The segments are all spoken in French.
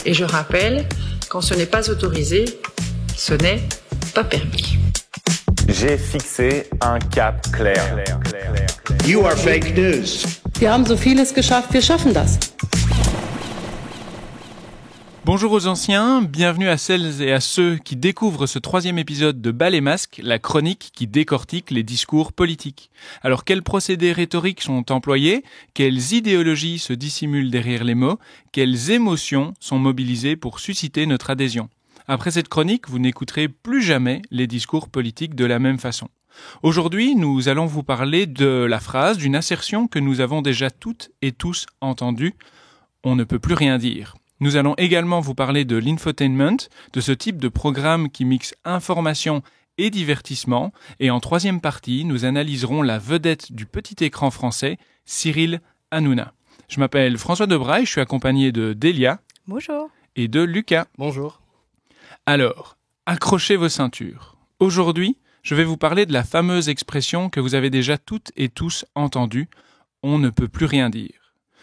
Et je rappelle, quand ce n'est pas autorisé, ce n'est pas permis. J'ai fixé un cap clair. You are fake news. Wir haben so vieles geschafft, wir schaffen das. Bonjour aux anciens, bienvenue à celles et à ceux qui découvrent ce 3e épisode de Bas les masques, la chronique qui décortique les discours politiques. Alors quels procédés rhétoriques sont employés? Quelles idéologies se dissimulent derrière les mots? Quelles émotions sont mobilisées pour susciter notre adhésion? Après cette chronique, vous n'écouterez plus jamais les discours politiques de la même façon. Aujourd'hui, nous allons vous parler de la phrase, d'une assertion que nous avons déjà toutes et tous entendue. On ne peut plus rien dire. Nous allons également vous parler de l'infotainment, de ce type de programme qui mixe information et divertissement. Et en 3e partie, nous analyserons la vedette du petit écran français, Cyril Hanouna. Je m'appelle François Debraille, je suis accompagné de Delia. Bonjour. Et de Lucas. Bonjour. Alors, accrochez vos ceintures. Aujourd'hui, je vais vous parler de la fameuse expression que vous avez déjà toutes et tous entendue, « on ne peut plus rien dire ».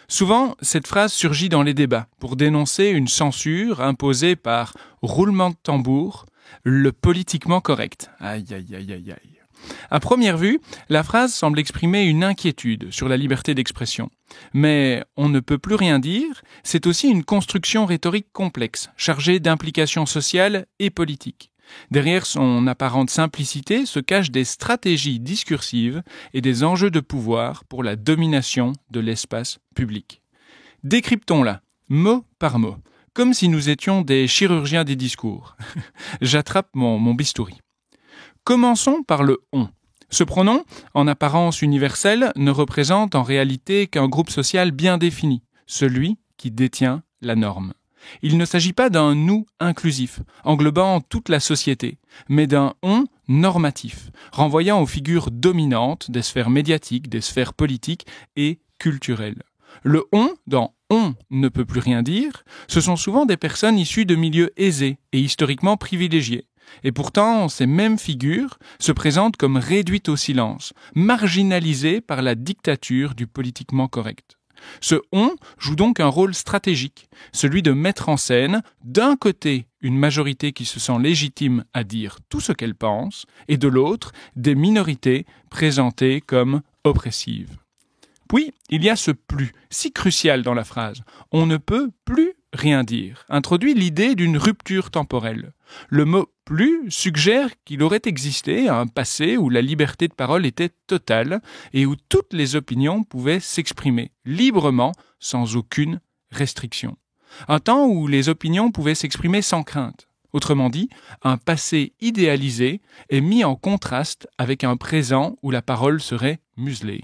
Souvent, cette phrase surgit dans les débats pour dénoncer une censure imposée par roulement de tambour, le politiquement correct. Aïe, aïe, aïe, aïe, aïe. À première vue, la phrase semble exprimer une inquiétude sur la liberté d'expression. Mais on ne peut plus rien dire, c'est aussi une construction rhétorique complexe, chargée d'implications sociales et politiques. Derrière son apparente simplicité se cachent des stratégies discursives et des enjeux de pouvoir pour la domination de l'espace public. Décryptons-la, mot par mot, comme si nous étions des chirurgiens des discours. J'attrape mon bistouri. Commençons par le « on ». Ce pronom, en apparence universel, ne représente en réalité qu'un groupe social bien défini, celui qui détient la norme. Il ne s'agit pas d'un « nous » inclusif, englobant toute la société, mais d'un « on » normatif, renvoyant aux figures dominantes des sphères médiatiques, des sphères politiques et culturelles. Le « on » dans « on ne peut plus rien dire », ce sont souvent des personnes issues de milieux aisés et historiquement privilégiés. Et pourtant, ces mêmes figures se présentent comme réduites au silence, marginalisées par la dictature du politiquement correct. Ce « on » joue donc un rôle stratégique, celui de mettre en scène, d'un côté, une majorité qui se sent légitime à dire tout ce qu'elle pense, et de l'autre, des minorités présentées comme oppressives. Puis, il y a ce « plus », si crucial dans la phrase. On ne peut plus rien dire, introduit l'idée d'une rupture temporelle. Le mot « plus » suggère qu'il aurait existé un passé où la liberté de parole était totale et où toutes les opinions pouvaient s'exprimer librement sans aucune restriction. Un temps où les opinions pouvaient s'exprimer sans crainte. Autrement dit, un passé idéalisé est mis en contraste avec un présent où la parole serait muselée.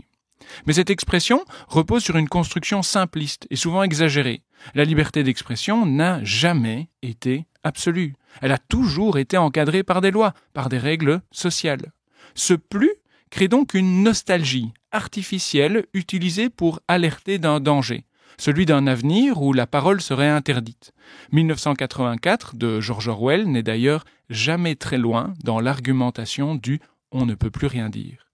Mais cette expression repose sur une construction simpliste et souvent exagérée. La liberté d'expression n'a jamais été absolue. Elle a toujours été encadrée par des lois, par des règles sociales. Ce plus crée donc une nostalgie artificielle utilisée pour alerter d'un danger, celui d'un avenir où la parole serait interdite. 1984 de George Orwell n'est d'ailleurs jamais très loin dans l'argumentation du « on ne peut plus rien dire ».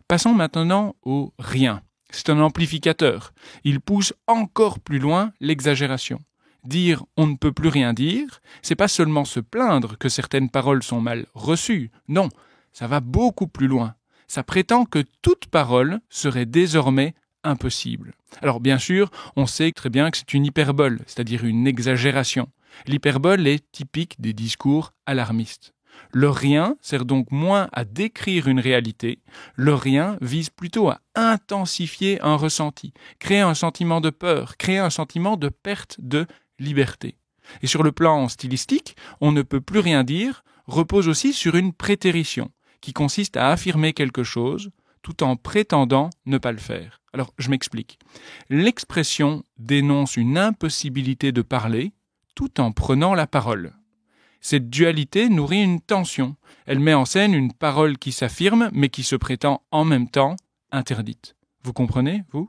Passons maintenant au « rien ». C'est un amplificateur. Il pousse encore plus loin l'exagération. Dire « on ne peut plus rien dire », c'est pas seulement se plaindre que certaines paroles sont mal reçues. Non, ça va beaucoup plus loin. Ça prétend que toute parole serait désormais impossible. Alors bien sûr, on sait très bien que c'est une hyperbole, c'est-à-dire une exagération. L'hyperbole est typique des discours alarmistes. Le rien sert donc moins à décrire une réalité, le rien vise plutôt à intensifier un ressenti, créer un sentiment de peur, créer un sentiment de perte de liberté. Et sur le plan stylistique, on ne peut plus rien dire repose aussi sur une prétérition, qui consiste à affirmer quelque chose tout en prétendant ne pas le faire. Alors, je m'explique. L'expression dénonce une impossibilité de parler tout en prenant la parole. Cette dualité nourrit une tension. Elle met en scène une parole qui s'affirme, mais qui se prétend en même temps interdite. Vous comprenez, vous ?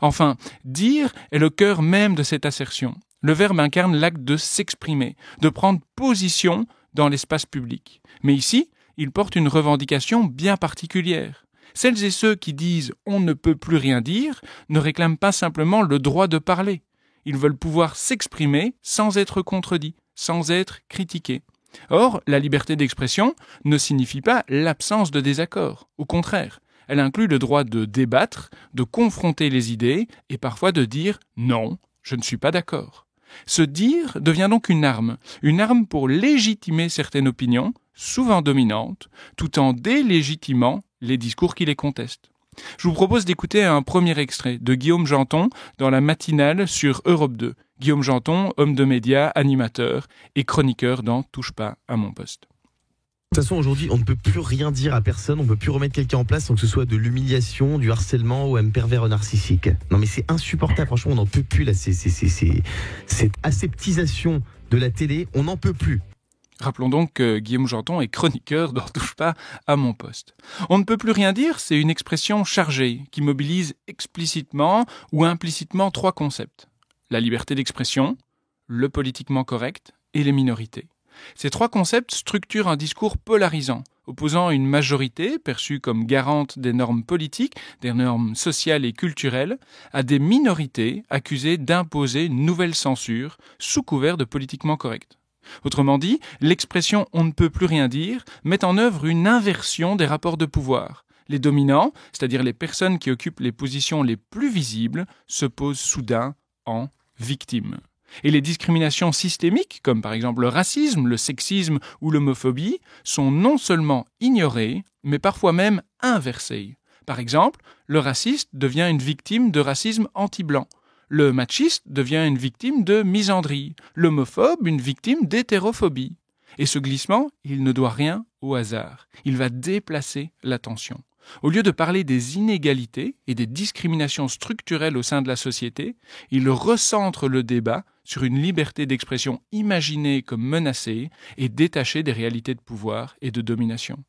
Enfin, dire est le cœur même de cette assertion. Le verbe incarne l'acte de s'exprimer, de prendre position dans l'espace public. Mais ici, il porte une revendication bien particulière. Celles et ceux qui disent « on ne peut plus rien dire » ne réclament pas simplement le droit de parler. Ils veulent pouvoir s'exprimer sans être contredits, sans être critiqués. Or, la liberté d'expression ne signifie pas l'absence de désaccord. Au contraire, elle inclut le droit de débattre, de confronter les idées et parfois de dire « non, je ne suis pas d'accord ». Se dire devient donc une arme pour légitimer certaines opinions, souvent dominantes, tout en délégitimant les discours qui les contestent. Je vous propose d'écouter un premier extrait de Guillaume Janton dans la matinale sur Europe 2. Guillaume Janton, homme de médias, animateur et chroniqueur dans Touche pas à mon poste. De toute façon, aujourd'hui, on ne peut plus rien dire à personne, on ne peut plus remettre quelqu'un en place sans que ce soit de l'humiliation, du harcèlement ou un pervers narcissique. Non mais c'est insupportable, franchement, on n'en peut plus là, cette aseptisation de la télé, on n'en peut plus. Rappelons donc que Guillaume Janton est chroniqueur dans Touche pas à mon poste. On ne peut plus rien dire, c'est une expression chargée qui mobilise explicitement ou implicitement 3 concepts. La liberté d'expression, le politiquement correct et les minorités. Ces 3 concepts structurent un discours polarisant, opposant une majorité, perçue comme garante des normes politiques, des normes sociales et culturelles, à des minorités accusées d'imposer une nouvelle censure sous couvert de politiquement correct. Autrement dit, l'expression « on ne peut plus rien dire » met en œuvre une inversion des rapports de pouvoir. Les dominants, c'est-à-dire les personnes qui occupent les positions les plus visibles, se posent soudain en victimes. Et les discriminations systémiques, comme par exemple le racisme, le sexisme ou l'homophobie, sont non seulement ignorées, mais parfois même inversées. Par exemple, le raciste devient une victime de racisme anti-blanc. Le machiste devient une victime de misandrie. L'homophobe, une victime d'hétérophobie. Et ce glissement, il ne doit rien au hasard. Il va déplacer l'attention. Au lieu de parler des inégalités et des discriminations structurelles au sein de la société, il recentre le débat sur une liberté d'expression imaginée comme menacée et détachée des réalités de pouvoir et de domination.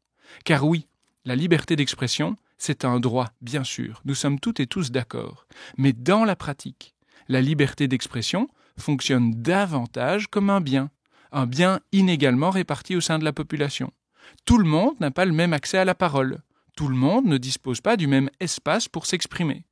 Car oui, la liberté d'expression, c'est un droit, bien sûr, nous sommes toutes et tous d'accord. Mais dans la pratique, la liberté d'expression fonctionne davantage comme un bien inégalement réparti au sein de la population. Tout le monde n'a pas le même accès à la parole. Tout le monde ne dispose pas du même espace pour s'exprimer.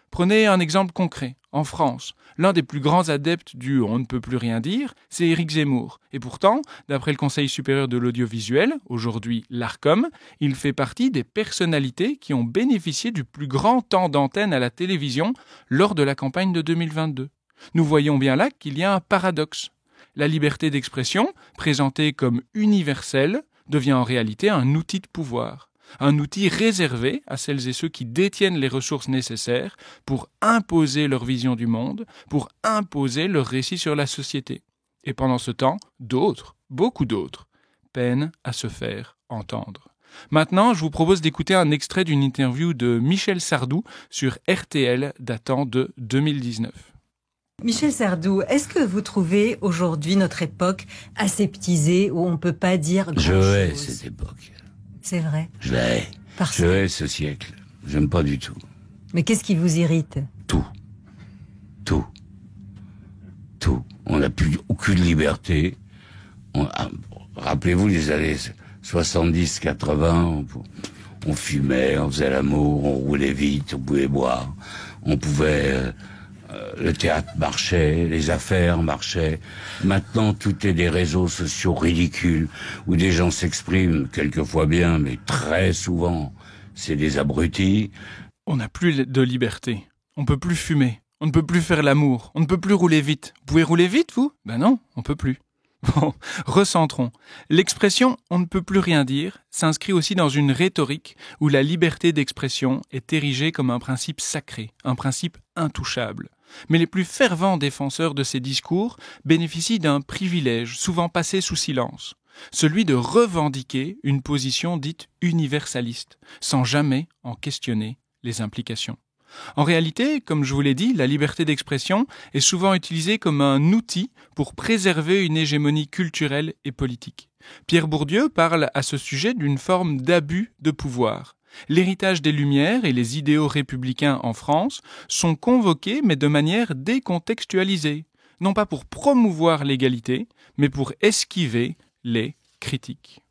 Prenez un exemple concret. En France, l'un des plus grands adeptes du « on ne peut plus rien dire », c'est Éric Zemmour. Et pourtant, d'après le Conseil supérieur de l'audiovisuel, aujourd'hui l'ARCOM, il fait partie des personnalités qui ont bénéficié du plus grand temps d'antenne à la télévision lors de la campagne de 2022. Nous voyons bien là qu'il y a un paradoxe. La liberté d'expression, présentée comme universelle, devient en réalité un outil de pouvoir. Un outil réservé à celles et ceux qui détiennent les ressources nécessaires pour imposer leur vision du monde, pour imposer leur récit sur la société. Et pendant ce temps, d'autres, beaucoup d'autres, peinent à se faire entendre. Maintenant, je vous propose d'écouter un extrait d'une interview de Michel Sardou sur RTL datant de 2019. Michel Sardou, est-ce que vous trouvez aujourd'hui notre époque aseptisée où on ne peut pas dire grand-chose ? Je hais cette époque. C'est vrai. Je la hais. Je hais ce siècle. J'aime pas du tout. Mais qu'est-ce qui vous irrite ? Tout. On n'a plus aucune liberté. Rappelez-vous les années 70, 80, on fumait, on faisait l'amour, on roulait vite, on pouvait boire, on pouvait... le théâtre marchait, les affaires marchaient. Maintenant, tout est des réseaux sociaux ridicules où des gens s'expriment, quelquefois bien, mais très souvent, c'est des abrutis. On n'a plus de liberté. On ne peut plus fumer. On ne peut plus faire l'amour. On ne peut plus rouler vite. Vous pouvez rouler vite, vous ? Ben non, on peut plus. Bon, recentrons. L'expression « on ne peut plus rien dire » s'inscrit aussi dans une rhétorique où la liberté d'expression est érigée comme un principe sacré, un principe intouchable. Mais les plus fervents défenseurs de ces discours bénéficient d'un privilège souvent passé sous silence, celui de revendiquer une position dite universaliste, sans jamais en questionner les implications. En réalité, comme je vous l'ai dit, la liberté d'expression est souvent utilisée comme un outil pour préserver une hégémonie culturelle et politique. Pierre Bourdieu parle à ce sujet d'une forme d'abus de pouvoir. L'héritage des Lumières et les idéaux républicains en France sont convoqués mais de manière décontextualisée, non pas pour promouvoir l'égalité, mais pour esquiver les critiques.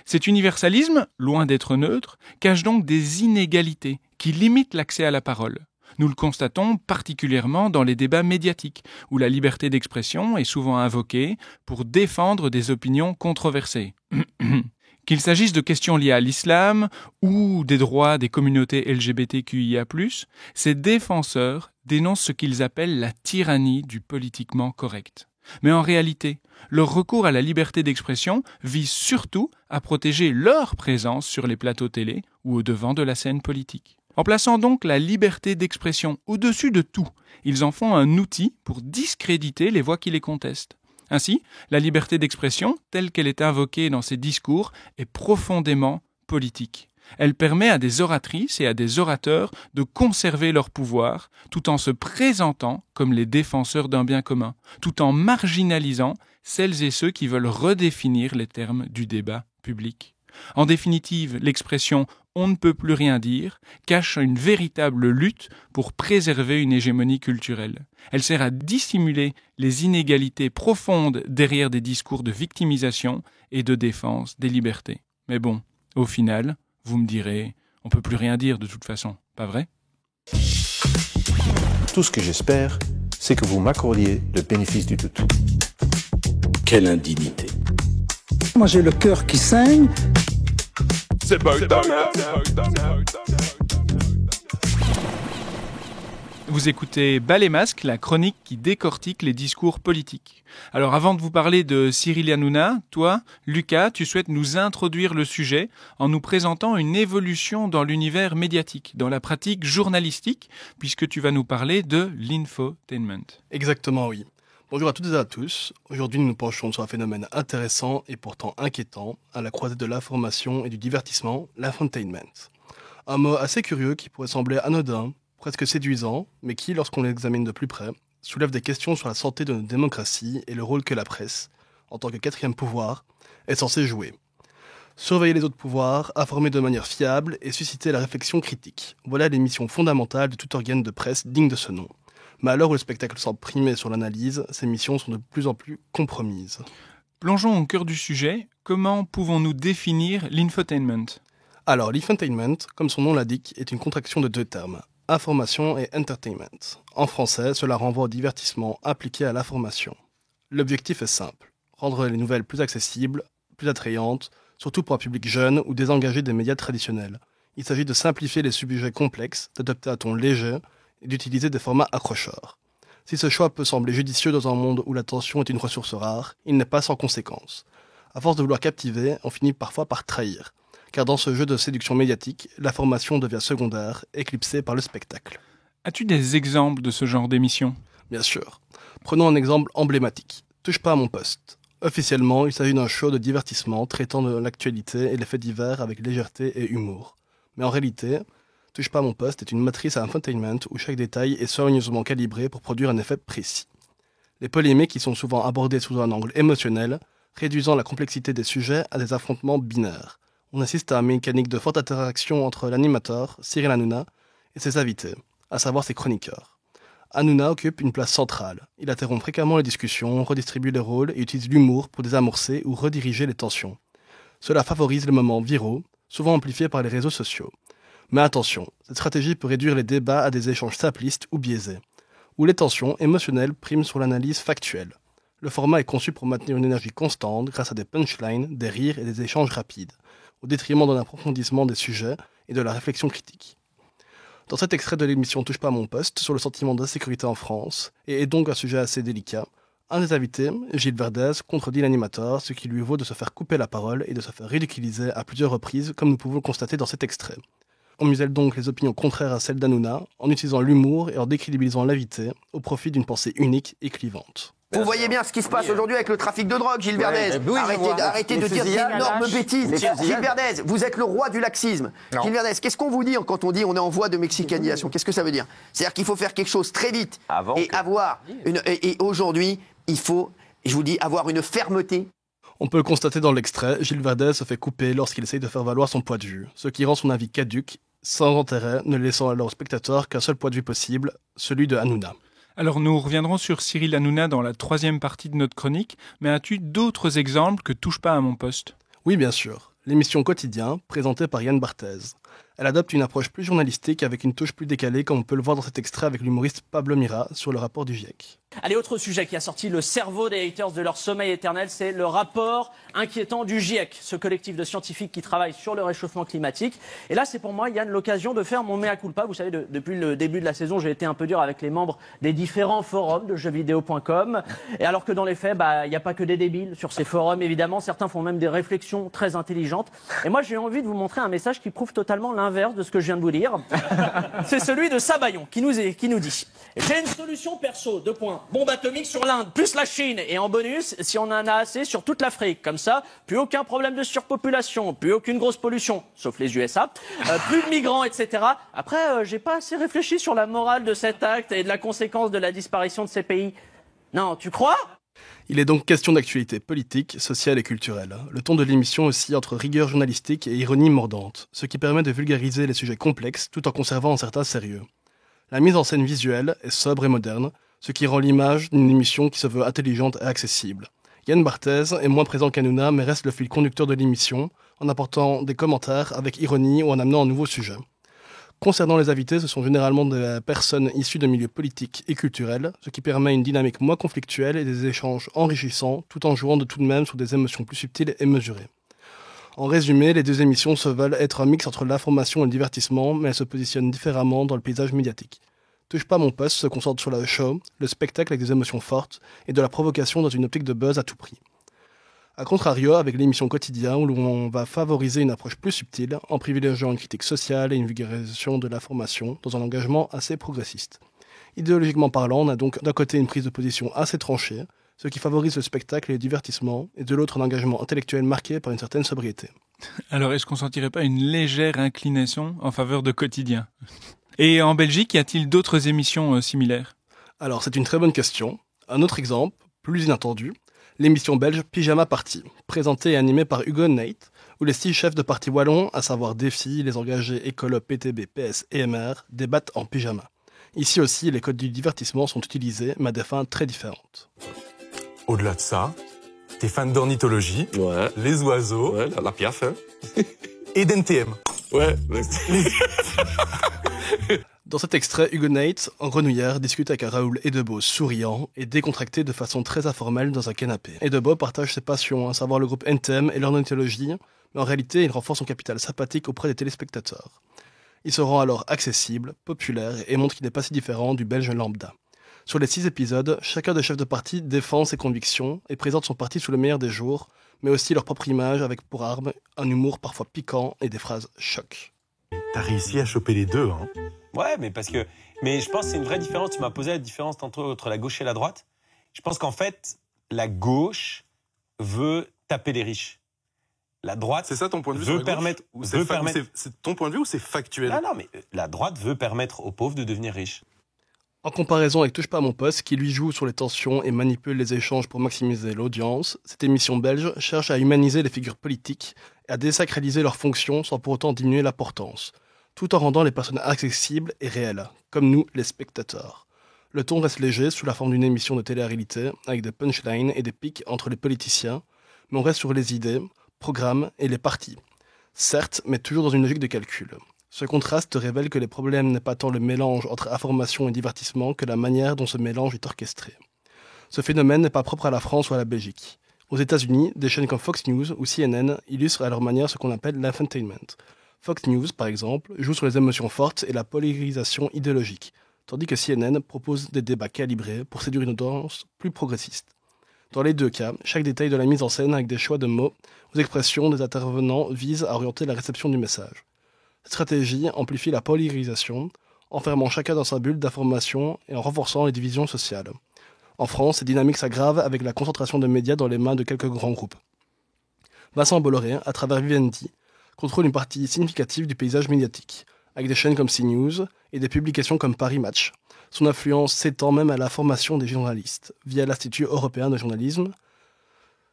Cet universalisme, loin d'être neutre, cache donc des inégalités qui limitent l'accès à la parole. Nous le constatons particulièrement dans les débats médiatiques, où la liberté d'expression est souvent invoquée pour défendre des opinions controversées. Qu'il s'agisse de questions liées à l'islam ou des droits des communautés LGBTQIA+, ces défenseurs dénoncent ce qu'ils appellent la tyrannie du politiquement correct. Mais en réalité, leur recours à la liberté d'expression vise surtout à protéger leur présence sur les plateaux télé ou au devant de la scène politique. En plaçant donc la liberté d'expression au-dessus de tout, ils en font un outil pour discréditer les voix qui les contestent. Ainsi, la liberté d'expression, telle qu'elle est invoquée dans ces discours, est profondément politique. Elle permet à des oratrices et à des orateurs de conserver leur pouvoir, tout en se présentant comme les défenseurs d'un bien commun, tout en marginalisant celles et ceux qui veulent redéfinir les termes du débat public. En définitive, l'expression « on ne peut plus rien dire » cache une véritable lutte pour préserver une hégémonie culturelle. Elle sert à dissimuler les inégalités profondes derrière des discours de victimisation et de défense des libertés. Mais bon, au final, vous me direz, on ne peut plus rien dire de toute façon, pas vrai ? Tout ce que j'espère, c'est que vous m'accordiez le bénéfice du doute. Quelle indignité. Moi j'ai le cœur qui saigne. C'est Vous écoutez Bas les masques, la chronique qui décortique les discours politiques. Alors avant de vous parler de Cyril Hanouna, toi, Lucas, tu souhaites nous introduire le sujet en nous présentant une évolution dans l'univers médiatique, dans la pratique journalistique, puisque tu vas nous parler de l'infotainment. Exactement, oui. Bonjour à toutes et à tous. Aujourd'hui, nous nous penchons sur un phénomène intéressant et pourtant inquiétant, à la croisée de l'information et du divertissement, l'infotainment. Un mot assez curieux qui pourrait sembler anodin, presque séduisant, mais qui, lorsqu'on l'examine de plus près, soulève des questions sur la santé de notre démocratie et le rôle que la presse, en tant que quatrième pouvoir, est censée jouer. Surveiller les autres pouvoirs, informer de manière fiable et susciter la réflexion critique. Voilà les missions fondamentales de tout organe de presse digne de ce nom. Mais à l'heure où le spectacle semble primer sur l'analyse, ces missions sont de plus en plus compromises. Plongeons au cœur du sujet. Comment pouvons-nous définir l'infotainment ? Alors, l'infotainment, comme son nom l'indique, est une contraction de deux termes, information et entertainment. En français, cela renvoie au divertissement appliqué à l'information. L'objectif est simple, rendre les nouvelles plus accessibles, plus attrayantes, surtout pour un public jeune ou désengagé des médias traditionnels. Il s'agit de simplifier les sujets complexes, d'adopter un ton léger et d'utiliser des formats accrocheurs. Si ce choix peut sembler judicieux dans un monde où l'attention est une ressource rare, il n'est pas sans conséquences. À force de vouloir captiver, on finit parfois par trahir. Car dans ce jeu de séduction médiatique, l'information devient secondaire, éclipsée par le spectacle. As-tu des exemples de ce genre d'émission ? Bien sûr. Prenons un exemple emblématique. Touche pas à mon poste. Officiellement, il s'agit d'un show de divertissement traitant de l'actualité et les faits divers avec légèreté et humour. Mais en réalité, Touche pas à mon poste est une matrice à infotainment où chaque détail est soigneusement calibré pour produire un effet précis. Les polémiques y sont souvent abordées sous un angle émotionnel, réduisant la complexité des sujets à des affrontements binaires. On assiste à une mécanique de forte interaction entre l'animateur, Cyril Hanouna, et ses invités, à savoir ses chroniqueurs. Hanouna occupe une place centrale. Il interrompt fréquemment les discussions, redistribue les rôles et utilise l'humour pour désamorcer ou rediriger les tensions. Cela favorise les moments viraux, souvent amplifiés par les réseaux sociaux. Mais attention, cette stratégie peut réduire les débats à des échanges simplistes ou biaisés, où les tensions émotionnelles priment sur l'analyse factuelle. Le format est conçu pour maintenir une énergie constante grâce à des punchlines, des rires et des échanges rapides, au détriment d'un approfondissement des sujets et de la réflexion critique. Dans cet extrait de l'émission Touche pas à mon poste sur le sentiment d'insécurité en France, et est donc un sujet assez délicat, un des invités, Gilles Verdez, contredit l'animateur, ce qui lui vaut de se faire couper la parole et de se faire ridiculiser à plusieurs reprises, comme nous pouvons le constater dans cet extrait. On muselle donc les opinions contraires à celles d'Hanouna, en utilisant l'humour et en décrédibilisant l'invité, au profit d'une pensée unique et clivante. Vous voyez bien ce qui se passe aujourd'hui avec le trafic de drogue, Gilles Verdez. Arrêtez de dire d'énormes bêtises. Gilles Verdez, vous êtes le roi du laxisme. Non. Gilles Verdez, qu'est-ce qu'on vous dit quand on dit on est en voie de mexicanisation ? Qu'est-ce que ça veut dire ? C'est-à-dire qu'il faut faire quelque chose très vite et aujourd'hui, il faut, je vous dis, avoir une fermeté. On peut le constater dans l'extrait, Gilles Verdez se fait couper lorsqu'il essaye de faire valoir son point de vue, ce qui rend son avis caduc, sans intérêt, ne laissant alors au spectateur qu'un seul point de vue possible, celui de Hanouna. Alors nous reviendrons sur Cyril Hanouna dans la troisième partie de notre chronique, mais as-tu d'autres exemples que Touche pas à mon poste ? Oui, bien sûr. L'émission Quotidien, présentée par Yann Barthès. Elle adopte une approche plus journalistique avec une touche plus décalée, comme on peut le voir dans cet extrait avec l'humoriste Pablo Mira sur le rapport du GIEC. Allez, autre sujet qui a sorti le cerveau des haters de leur sommeil éternel, c'est le rapport inquiétant du GIEC, ce collectif de scientifiques qui travaille sur le réchauffement climatique. Et là, c'est pour moi, Yann, l'occasion de faire mon mea culpa. Vous savez, depuis le début de la saison, j'ai été un peu dur avec les membres des différents forums de jeuxvideo.com. Et alors que dans les faits, il n'y a pas que des débiles sur ces forums, évidemment. Certains font même des réflexions très intelligentes. Et moi, j'ai envie de vous montrer un message qui prouve totalement l'inverse de ce que je viens de vous dire. C'est celui de Sabayon qui nous dit « J'ai une solution perso, 2 points. Bombe atomique sur l'Inde, plus la Chine. Et en bonus, si on en a assez, sur toute l'Afrique. Comme ça, plus aucun problème de surpopulation, plus aucune grosse pollution, sauf les USA, plus de migrants, etc. » Après, j'ai pas assez réfléchi sur la morale de cet acte et de la conséquence de la disparition de ces pays. Non, tu crois ? Il est donc question d'actualité politique, sociale et culturelle. Le ton de l'émission oscille entre rigueur journalistique et ironie mordante, ce qui permet de vulgariser les sujets complexes tout en conservant un certain sérieux. La mise en scène visuelle est sobre et moderne, ce qui rend l'image d'une émission qui se veut intelligente et accessible. Yann Barthès est moins présent qu'Hanouna, mais reste le fil conducteur de l'émission, en apportant des commentaires avec ironie ou en amenant un nouveau sujet. Concernant les invités, ce sont généralement des personnes issues de milieux politiques et culturels, ce qui permet une dynamique moins conflictuelle et des échanges enrichissants, tout en jouant de tout de même sur des émotions plus subtiles et mesurées. En résumé, les deux émissions se veulent être un mix entre l'information et le divertissement, mais elles se positionnent différemment dans le paysage médiatique. Touche pas mon poste se concentre sur le show, le spectacle avec des émotions fortes et de la provocation dans une optique de buzz à tout prix. A contrario, avec l'émission Quotidien, où l'on va favoriser une approche plus subtile, en privilégiant une critique sociale et une vulgarisation de l'information dans un engagement assez progressiste. Idéologiquement parlant, on a donc d'un côté une prise de position assez tranchée, ce qui favorise le spectacle et le divertissement, et de l'autre un engagement intellectuel marqué par une certaine sobriété. Alors est-ce qu'on sentirait pas une légère inclination en faveur de Quotidien ? Et en Belgique, y a-t-il d'autres émissions similaires ? Alors c'est une très bonne question. Un autre exemple, plus inattendu, l'émission belge Pyjama Party, présentée et animée par Hugo Nate, où les 6 chefs de parti wallons, à savoir Défi, les engagés écolo, PTB, PS et MR, débattent en pyjama. Ici aussi, les codes du divertissement sont utilisés, mais à des fins très différentes. Au-delà de ça, t'es fan d'ornithologie, les oiseaux, la piaf, hein. Et d'NTM. Ouais. Dans cet extrait, Hugo Nate, en grenouillère, discute avec un Raoul Edebo souriant et décontracté de façon très informelle dans un canapé. Edebo partage ses passions, à savoir le groupe NTM et l'ornithologie, mais en réalité, il renforce son capital sympathique auprès des téléspectateurs. Il se rend alors accessible, populaire et montre qu'il n'est pas si différent du belge lambda. Sur les 6 épisodes, chacun des chefs de parti défend ses convictions et présente son parti sous le meilleur des jours, mais aussi leur propre image avec pour arme un humour parfois piquant et des phrases choc. T'as réussi à choper les deux, hein. Ouais, mais je pense que c'est une vraie différence. Tu m'as posé la différence tantôt entre la gauche et la droite. Je pense qu'en fait, la gauche veut taper les riches. La droite c'est ça ton point de vue veut permettre. C'est ton point de vue ou c'est factuel ? Non, mais la droite veut permettre aux pauvres de devenir riches. En comparaison avec Touche pas à mon poste, qui lui joue sur les tensions et manipule les échanges pour maximiser l'audience, cette émission belge cherche à humaniser les figures politiques et à désacraliser leurs fonctions sans pour autant diminuer l'importance, tout en rendant les personnes accessibles et réelles, comme nous, les spectateurs. Le ton reste léger sous la forme d'une émission de télé-réalité, avec des punchlines et des pics entre les politiciens, mais on reste sur les idées, programmes et les partis. Certes, mais toujours dans une logique de calcul. Ce contraste révèle que les problèmes n'est pas tant le mélange entre information et divertissement que la manière dont ce mélange est orchestré. Ce phénomène n'est pas propre à la France ou à la Belgique. Aux États-Unis, des chaînes comme Fox News ou CNN illustrent à leur manière ce qu'on appelle l'infotainment. Fox News, par exemple, joue sur les émotions fortes et la polarisation idéologique, tandis que CNN propose des débats calibrés pour séduire une audience plus progressiste. Dans les deux cas, chaque détail de la mise en scène avec des choix de mots ou expressions des intervenants vise à orienter la réception du message. Cette stratégie amplifie la polarisation, enfermant chacun dans sa bulle d'information et en renforçant les divisions sociales. En France, ces dynamiques s'aggravent avec la concentration de médias dans les mains de quelques grands groupes. Vincent Bolloré, à travers Vivendi, contrôle une partie significative du paysage médiatique, avec des chaînes comme CNews et des publications comme Paris Match. Son influence s'étend même à la formation des journalistes, via l'Institut européen de journalisme.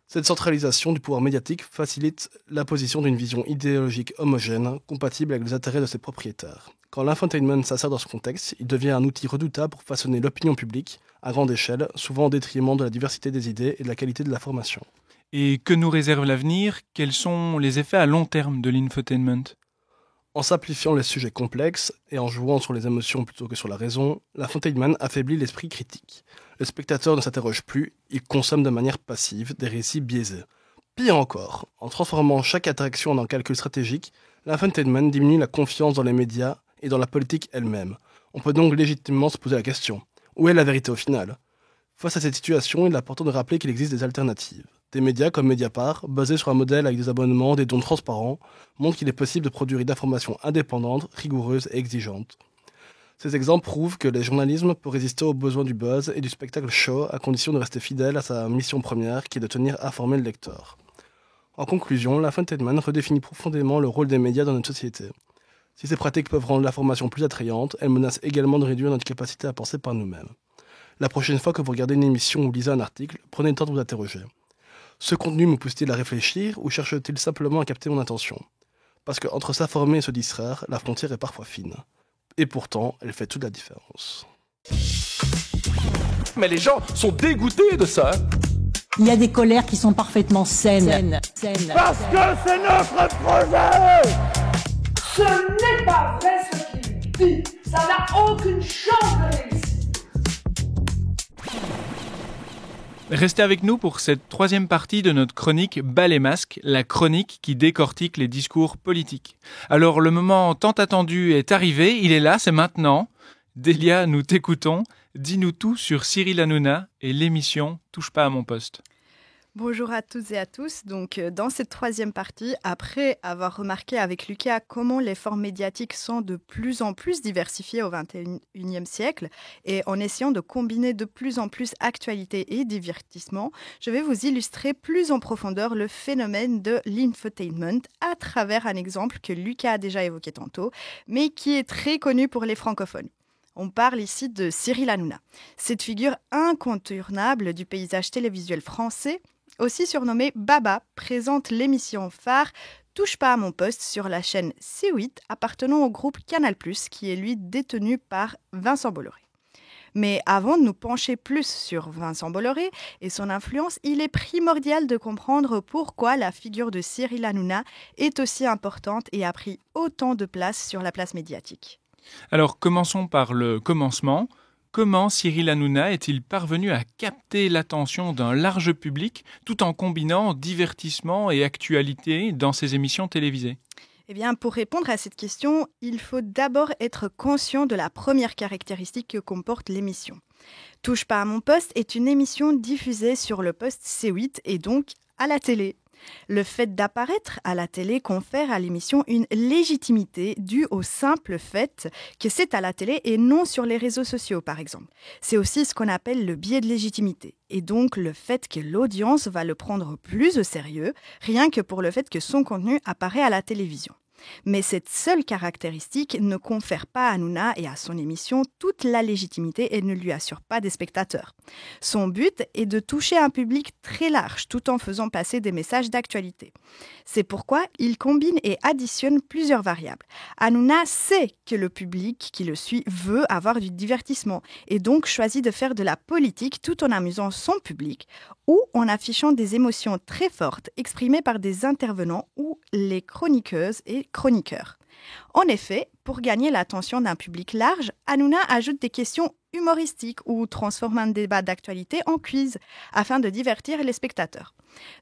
Cette centralisation du pouvoir médiatique facilite l'imposition d'une vision idéologique homogène, compatible avec les intérêts de ses propriétaires. Quand l'infotainment s'insère dans ce contexte, il devient un outil redoutable pour façonner l'opinion publique à grande échelle, souvent au détriment de la diversité des idées et de la qualité de l'information. Et que nous réserve l'avenir ? Quels sont les effets à long terme de l'infotainment ? En simplifiant les sujets complexes et en jouant sur les émotions plutôt que sur la raison, l'infotainment affaiblit l'esprit critique. Le spectateur ne s'interroge plus, il consomme de manière passive des récits biaisés. Pire encore, en transformant chaque interaction en un calcul stratégique, l'infotainment diminue la confiance dans les médias et dans la politique elle-même. On peut donc légitimement se poser la question, où est la vérité au final ? Face à cette situation, il est important de rappeler qu'il existe des alternatives. Des médias comme Mediapart, basés sur un modèle avec des abonnements, des dons transparents, montrent qu'il est possible de produire une information indépendante, rigoureuse et exigeante. Ces exemples prouvent que le journalisme peut résister aux besoins du buzz et du spectacle show à condition de rester fidèle à sa mission première qui est de tenir informé le lecteur. En conclusion, l'infotainment redéfinit profondément le rôle des médias dans notre société. Si ces pratiques peuvent rendre l'information plus attrayante, elles menacent également de réduire notre capacité à penser par nous-mêmes. La prochaine fois que vous regardez une émission ou lisez un article, prenez le temps de vous interroger. Ce contenu me pousse-t-il à réfléchir ou cherche-t-il simplement à capter mon attention ? Parce qu'entre s'informer et se distraire, la frontière est parfois fine. Et pourtant, elle fait toute la différence. Mais les gens sont dégoûtés de ça. Il y a des colères qui sont parfaitement saines. Parce que c'est notre projet. Ce n'est pas vrai ce qu'il dit. Ça n'a aucune chance de réussir. Restez avec nous pour cette troisième partie de notre chronique Bas les masques, la chronique qui décortique les discours politiques. Alors le moment tant attendu est arrivé, il est là, c'est maintenant. Delia, nous t'écoutons. Dis-nous tout sur Cyril Hanouna et l'émission Touche pas à mon poste. Bonjour à toutes et à tous. Donc, dans cette troisième partie, après avoir remarqué avec Lucas comment les formes médiatiques sont de plus en plus diversifiées au XXIe siècle et en essayant de combiner de plus en plus actualité et divertissement, je vais vous illustrer plus en profondeur le phénomène de l'infotainment à travers un exemple que Lucas a déjà évoqué tantôt, mais qui est très connu pour les francophones. On parle ici de Cyril Hanouna. Cette figure incontournable du paysage télévisuel français, aussi surnommé Baba, présente l'émission phare Touche pas à mon poste sur la chaîne C8 appartenant au groupe Canal+, qui est lui détenu par Vincent Bolloré. Mais avant de nous pencher plus sur Vincent Bolloré et son influence, il est primordial de comprendre pourquoi la figure de Cyril Hanouna est aussi importante et a pris autant de place sur la place médiatique. Alors commençons par le commencement. Comment Cyril Hanouna est-il parvenu à capter l'attention d'un large public tout en combinant divertissement et actualité dans ses émissions télévisées ? Eh bien, pour répondre à cette question, il faut d'abord être conscient de la première caractéristique que comporte l'émission. Touche pas à mon poste est une émission diffusée sur le poste C8 et donc à la télé. Le fait d'apparaître à la télé confère à l'émission une légitimité due au simple fait que c'est à la télé et non sur les réseaux sociaux, par exemple. C'est aussi ce qu'on appelle le biais de légitimité, et donc le fait que l'audience va le prendre plus au sérieux, rien que pour le fait que son contenu apparaît à la télévision. Mais cette seule caractéristique ne confère pas à Hanouna et à son émission toute la légitimité et ne lui assure pas des spectateurs. Son but est de toucher un public très large tout en faisant passer des messages d'actualité. C'est pourquoi il combine et additionne plusieurs variables. Hanouna sait que le public qui le suit veut avoir du divertissement et donc choisit de faire de la politique tout en amusant son public ou en affichant des émotions très fortes exprimées par des intervenants ou les chroniqueuses et chroniqueurs. En effet, pour gagner l'attention d'un public large, Hanouna ajoute des questions humoristiques ou transforme un débat d'actualité en quiz afin de divertir les spectateurs.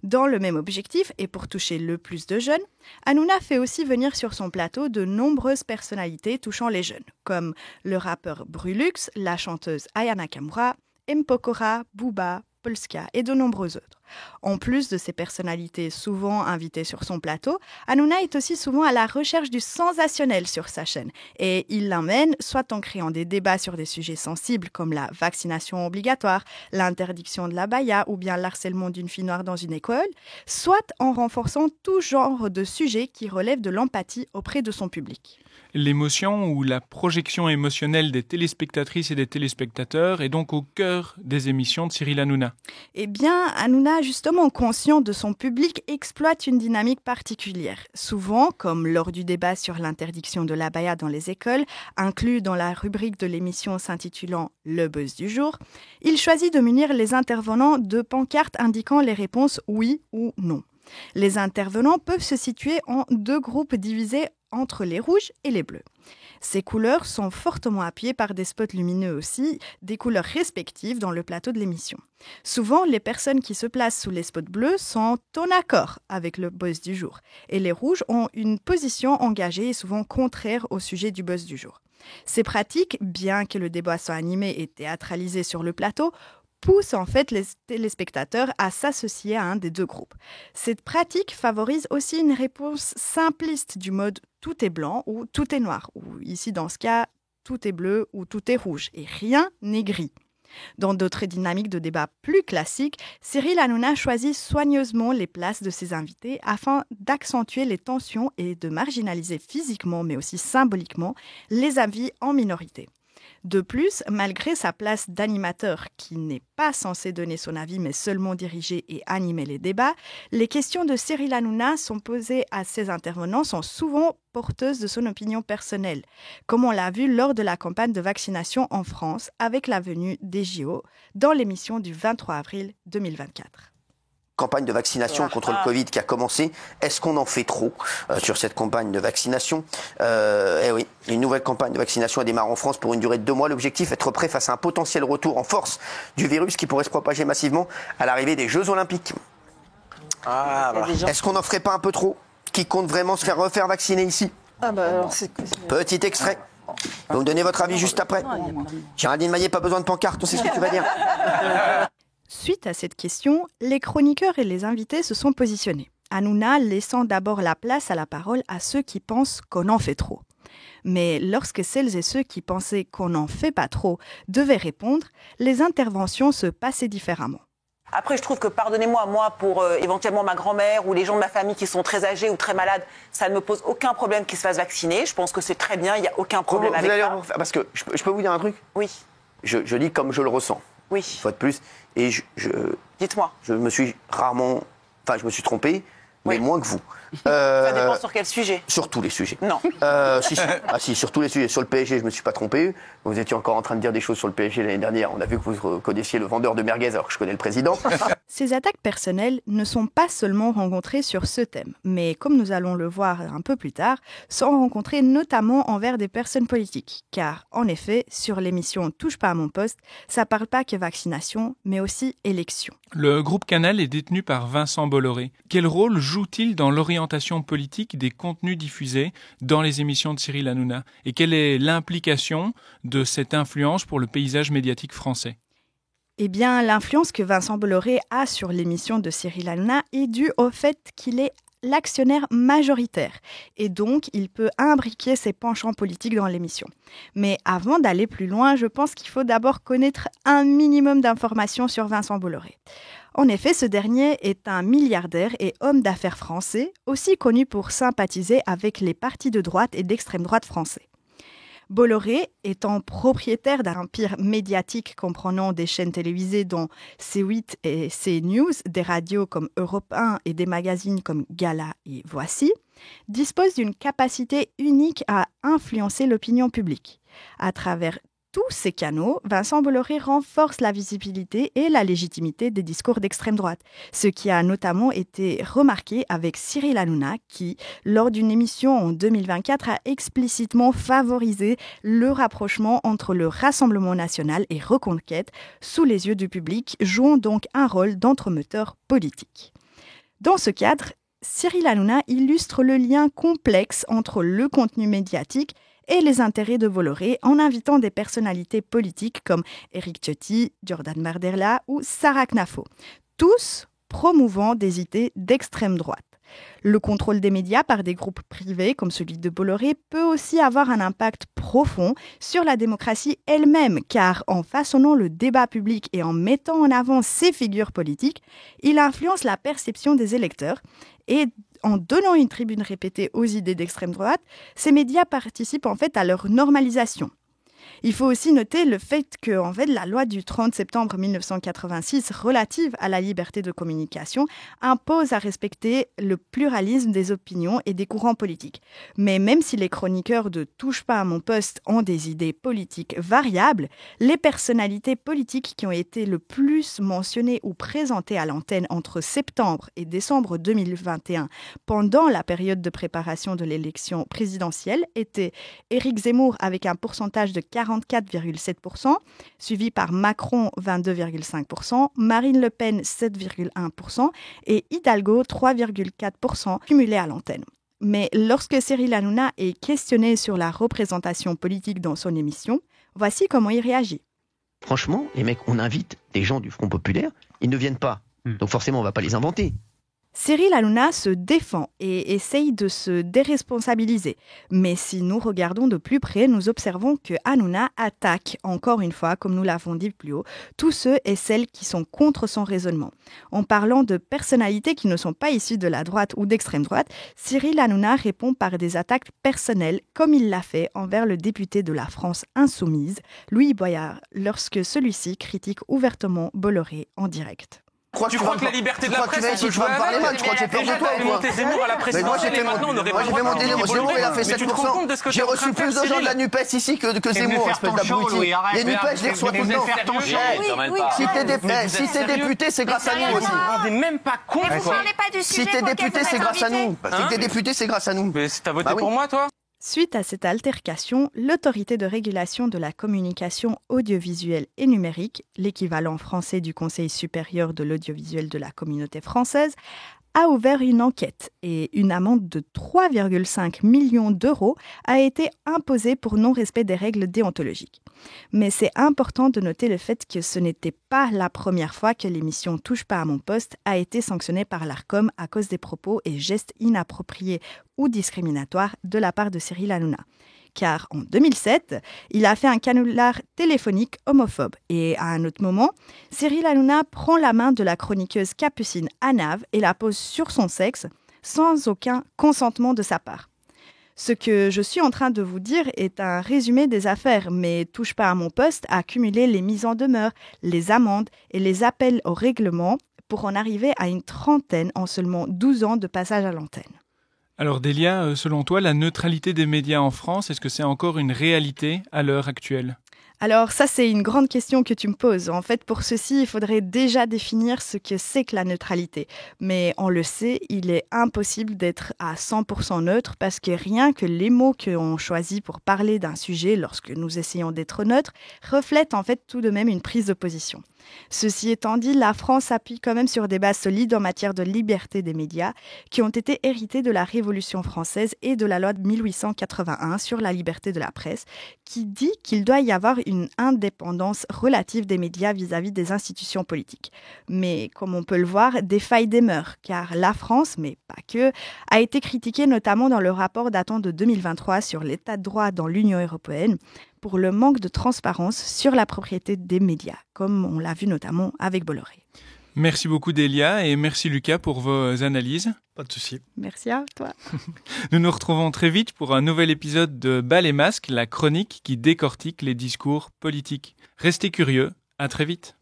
Dans le même objectif et pour toucher le plus de jeunes, Hanouna fait aussi venir sur son plateau de nombreuses personnalités touchant les jeunes, comme le rappeur Brulux, la chanteuse Aya Nakamura, M. Pokora, Booba, Polska et de nombreux autres. En plus de ces personnalités souvent invitées sur son plateau, Hanouna est aussi souvent à la recherche du sensationnel sur sa chaîne et il l'emmène soit en créant des débats sur des sujets sensibles comme la vaccination obligatoire, l'interdiction de l'abaya ou bien l'harcèlement d'une fille noire dans une école, soit en renforçant tout genre de sujets qui relèvent de l'empathie auprès de son public. L'émotion ou la projection émotionnelle des téléspectatrices et des téléspectateurs est donc au cœur des émissions de Cyril Hanouna. Eh bien, Hanouna, justement conscient de son public, exploite une dynamique particulière. Souvent, comme lors du débat sur l'interdiction de l'abaya dans les écoles, inclus dans la rubrique de l'émission s'intitulant « Le buzz du jour », il choisit de munir les intervenants de pancartes indiquant les réponses « oui » ou « non ». Les intervenants peuvent se situer en deux groupes divisés entre les rouges et les bleus. Ces couleurs sont fortement appuyées par des spots lumineux aussi, des couleurs respectives dans le plateau de l'émission. Souvent, les personnes qui se placent sous les spots bleus sont en accord avec le buzz du jour, et les rouges ont une position engagée et souvent contraire au sujet du buzz du jour. Ces pratiques, bien que le débat soit animé et théâtralisé sur le plateau, pousse en fait les téléspectateurs à s'associer à un des deux groupes. Cette pratique favorise aussi une réponse simpliste du mode « tout est blanc » ou « tout est noir », ou ici dans ce cas « tout est bleu » ou « tout est rouge » et rien n'est gris. Dans d'autres dynamiques de débat plus classiques, Cyril Hanouna choisit soigneusement les places de ses invités afin d'accentuer les tensions et de marginaliser physiquement mais aussi symboliquement les avis en minorité. De plus, malgré sa place d'animateur qui n'est pas censé donner son avis mais seulement diriger et animer les débats, les questions de Cyril Hanouna sont posées à ses intervenants sont souvent porteuses de son opinion personnelle, comme on l'a vu lors de la campagne de vaccination en France avec la venue des JO dans l'émission du 23 avril 2024. Campagne de vaccination contre le Covid qui a commencé. Est-ce qu'on en fait trop sur cette campagne de vaccination ? Oui, une nouvelle campagne de vaccination a démarré en France pour une durée de 2 mois. L'objectif, être prêt face à un potentiel retour en force du virus qui pourrait se propager massivement à l'arrivée des Jeux Olympiques. Est-ce qu'on n'en ferait pas un peu trop ? Qui compte vraiment se faire refaire vacciner ici ? Petit extrait. Vous me donnez votre avis juste après. Géraldine Maillet, pas besoin de pancarte, on sait ce que tu vas dire. Suite à cette question, les chroniqueurs et les invités se sont positionnés. Hanouna laissant d'abord la place à la parole à ceux qui pensent qu'on en fait trop. Mais lorsque celles et ceux qui pensaient qu'on n'en fait pas trop devaient répondre, les interventions se passaient différemment. Après, je trouve que, pardonnez-moi, moi, pour éventuellement ma grand-mère ou les gens de ma famille qui sont très âgés ou très malades, ça ne me pose aucun problème qu'ils se fassent vacciner. Je pense que c'est très bien, il n'y a aucun problème avec ça. Parce que je peux vous dire un truc ? Oui. Je dis comme je le ressens. Oui. Une fois de plus. Et dites-moi. Je me suis je me suis trompé, mais moins que vous. Ça dépend sur quel sujet ? Sur tous les sujets. Non. Si, sur tous les sujets. Sur le PSG, je ne me suis pas trompé. Vous étiez encore en train de dire des choses sur le PSG l'année dernière. On a vu que vous connaissiez le vendeur de merguez alors que je connais le président. Ces attaques personnelles ne sont pas seulement rencontrées sur ce thème, mais comme nous allons le voir un peu plus tard, sont rencontrées notamment envers des personnes politiques. Car, en effet, sur l'émission Touche pas à mon poste, ça parle pas que vaccination, mais aussi élection. Le groupe Canal est détenu par Vincent Bolloré. Quel rôle joue-t-il dans l'orientation politique des contenus diffusés dans les émissions de Cyril Hanouna ? Et quelle est l'implication de cette influence pour le paysage médiatique français ? Eh bien, l'influence que Vincent Bolloré a sur l'émission de Cyril Hanouna est due au fait qu'il est l'actionnaire majoritaire et donc il peut imbriquer ses penchants politiques dans l'émission. Mais avant d'aller plus loin, je pense qu'il faut d'abord connaître un minimum d'informations sur Vincent Bolloré. En effet, ce dernier est un milliardaire et homme d'affaires français, aussi connu pour sympathiser avec les partis de droite et d'extrême droite français. Bolloré, étant propriétaire d'un empire médiatique comprenant des chaînes télévisées dont C8 et CNews, des radios comme Europe 1 et des magazines comme Gala et Voici, dispose d'une capacité unique à influencer l'opinion publique. À travers tous ces canaux, Vincent Bolloré renforce la visibilité et la légitimité des discours d'extrême droite, ce qui a notamment été remarqué avec Cyril Hanouna qui, lors d'une émission en 2024, a explicitement favorisé le rapprochement entre le Rassemblement national et Reconquête sous les yeux du public, jouant donc un rôle d'entremetteur politique. Dans ce cadre, Cyril Hanouna illustre le lien complexe entre le contenu médiatique et les intérêts de Bolloré en invitant des personnalités politiques comme Éric Ciotti, Jordan Bardella ou Sarah Knafo, tous promouvant des idées d'extrême droite. Le contrôle des médias par des groupes privés comme celui de Bolloré peut aussi avoir un impact profond sur la démocratie elle-même, car en façonnant le débat public et en mettant en avant ces figures politiques, il influence la perception des électeurs et en donnant une tribune répétée aux idées d'extrême droite, ces médias participent en fait à leur normalisation. Il faut aussi noter le fait que en fait, la loi du 30 septembre 1986 relative à la liberté de communication impose à respecter le pluralisme des opinions et des courants politiques. Mais même si les chroniqueurs de Touche pas à mon poste ont des idées politiques variables, les personnalités politiques qui ont été le plus mentionnées ou présentées à l'antenne entre septembre et décembre 2021 pendant la période de préparation de l'élection présidentielle étaient Éric Zemmour avec un pourcentage de 44,7%, suivi par Macron 22,5%, Marine Le Pen 7,1% et Hidalgo 3,4% cumulés à l'antenne. Mais lorsque Cyril Hanouna est questionné sur la représentation politique dans son émission, voici comment il réagit. Franchement, les mecs, on invite des gens du Front Populaire, ils ne viennent pas. Donc forcément, on ne va pas les inventer. Cyril Hanouna se défend et essaye de se déresponsabiliser. Mais si nous regardons de plus près, nous observons que Hanouna attaque, encore une fois, comme nous l'avons dit plus haut, tous ceux et celles qui sont contre son raisonnement. En parlant de personnalités qui ne sont pas issues de la droite ou d'extrême droite, Cyril Hanouna répond par des attaques personnelles, comme il l'a fait envers le député de la France insoumise, Louis Boyard, lorsque celui-ci critique ouvertement Bolloré en direct. Tu crois que la liberté de la presse, on peut jouer avec? Tu crois que j'ai peur de toi ou quoi? Monter Zemmour à la présidentielle et maintenant on aurait pas monté Zemmour, il a fait 7%. J'ai reçu plus de gens de la NUPES ici que Zemmour, espèce d'abruti. Les NUPES, je les reçois tout le temps. Si t'es député, c'est grâce à nous aussi. On n'est même pas con. Si t'es député, c'est grâce à nous. Si t'es député, c'est grâce à nous. Mais t'as voté pour moi, toi? Suite à cette altercation, l'autorité de régulation de la communication audiovisuelle et numérique, l'équivalent français du Conseil supérieur de l'audiovisuel de la communauté française, a ouvert une enquête et une amende de 3,5 millions d'euros a été imposée pour non-respect des règles déontologiques. Mais c'est important de noter le fait que ce n'était pas la première fois que l'émission Touche pas à mon poste a été sanctionnée par l'Arcom à cause des propos et gestes inappropriés ou discriminatoires de la part de Cyril Hanouna. Car en 2007, il a fait un canular téléphonique homophobe. Et à un autre moment, Cyril Hanouna prend la main de la chroniqueuse Capucine Anav et la pose sur son sexe sans aucun consentement de sa part. Ce que je suis en train de vous dire est un résumé des affaires, mais Touche pas à mon poste a cumulé les mises en demeure, les amendes et les appels au règlement pour en arriver à une trentaine en seulement 12 ans de passage à l'antenne. Alors Délia, selon toi, la neutralité des médias en France, est-ce que c'est encore une réalité à l'heure actuelle ? Alors ça, c'est une grande question que tu me poses. En fait, pour ceci, il faudrait déjà définir ce que c'est que la neutralité. Mais on le sait, il est impossible d'être à 100% neutre parce que rien que les mots qu'on choisit pour parler d'un sujet lorsque nous essayons d'être neutres reflètent en fait tout de même une prise de position. Ceci étant dit, la France appuie quand même sur des bases solides en matière de liberté des médias qui ont été héritées de la Révolution française et de la loi de 1881 sur la liberté de la presse qui dit qu'il doit y avoir une indépendance relative des médias vis-à-vis des institutions politiques. Mais comme on peut le voir, des failles demeurent car la France, mais pas que, a été critiquée notamment dans le rapport datant de 2023 sur l'état de droit dans l'Union européenne pour le manque de transparence sur la propriété des médias, comme on l'a vu notamment avec Bolloré. Merci beaucoup Délia et merci Lucas pour vos analyses. Pas de souci. Merci à toi. Nous nous retrouvons très vite pour un nouvel épisode de Bal et Masque, la chronique qui décortique les discours politiques. Restez curieux, à très vite.